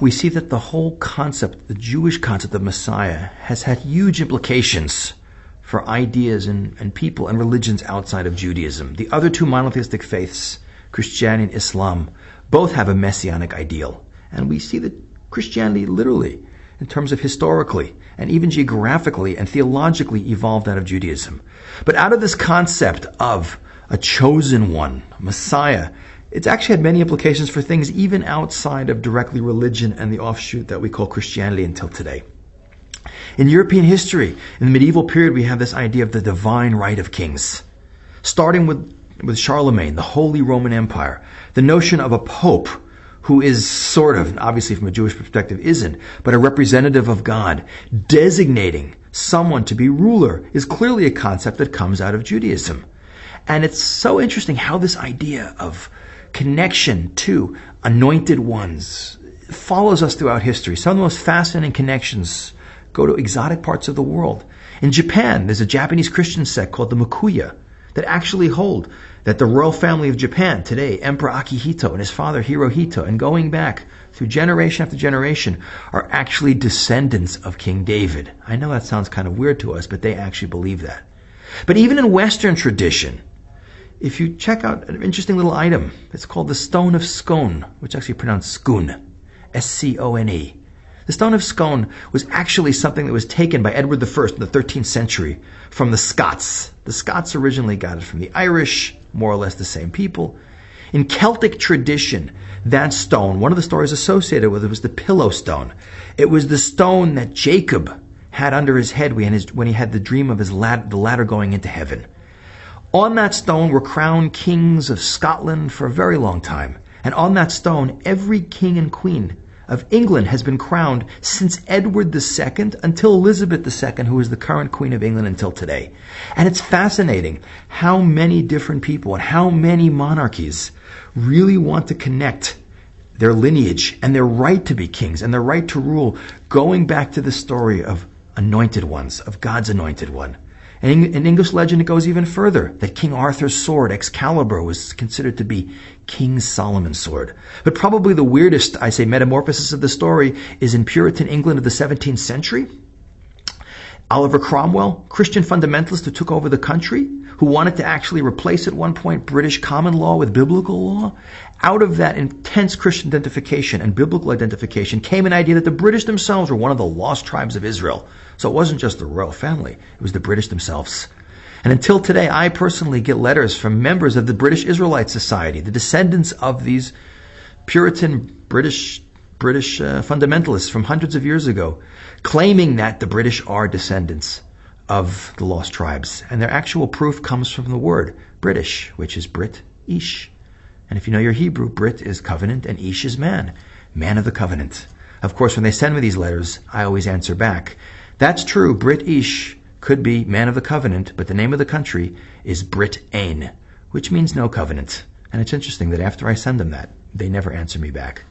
we see that the whole concept, the Jewish concept of Messiah, has had huge implications for ideas and people and religions outside of Judaism. The other two monotheistic faiths, Christianity and Islam, both have a messianic ideal. And we see that Christianity literally, in terms of historically and even geographically and theologically, evolved out of Judaism. But out of this concept of a chosen one, Messiah, it's actually had many implications for things even outside of directly religion and the offshoot that we call Christianity until today. In European history, in the medieval period, we have this idea of the divine right of kings. Starting with Charlemagne, the Holy Roman Empire, the notion of a pope who is sort of, obviously from a Jewish perspective isn't, but a representative of God, designating someone to be ruler, is clearly a concept that comes out of Judaism. And it's so interesting how this idea of connection to anointed ones follows us throughout history. Some of the most fascinating connections go to exotic parts of the world. In Japan, there's a Japanese Christian sect called the Makuya that actually hold that the royal family of Japan today, Emperor Akihito and his father Hirohito, and going back through generation after generation, are actually descendants of King David. I know that sounds kind of weird to us, but they actually believe that. But even in Western tradition, if you check out an interesting little item, it's called the Stone of Scone, which is actually pronounced Scone, S-C-O-N-E. The Stone of Scone was actually something that was taken by Edward I in the 13th century from the Scots. The Scots originally got it from the Irish, more or less the same people. In Celtic tradition, that stone, one of the stories associated with it was the pillow stone. It was the stone that Jacob had under his head when he had the dream of the ladder going into heaven. On that stone were crowned kings of Scotland for a very long time. And on that stone, every king and queen of England has been crowned since Edward II until Elizabeth II, who is the current Queen of England until today. And it's fascinating how many different people and how many monarchies really want to connect their lineage and their right to be kings and their right to rule going back to the story of anointed ones, of God's anointed one. And in English legend, it goes even further, that King Arthur's sword, Excalibur, was considered to be King Solomon's sword. But probably the weirdest, I say, metamorphosis of the story is in Puritan England of the 17th century. Oliver Cromwell, Christian fundamentalist who took over the country, who wanted to actually replace at one point British common law with biblical law. Out of that intense Christian identification and biblical identification came an idea that the British themselves were one of the lost tribes of Israel. So it wasn't just the royal family, it was the British themselves. And until today, I personally get letters from members of the British Israelite Society, the descendants of these Puritan British fundamentalists from hundreds of years ago, claiming that the British are descendants of the lost tribes. And their actual proof comes from the word British, which is Brit Ish. And if you know your Hebrew, Brit is covenant and Ish is man of the covenant. Of course, when they send me these letters, I always answer back. That's true, Brit Ish could be man of the covenant, but the name of the country is Brit Ain, which means no covenant. And it's interesting that after I send them that, they never answer me back.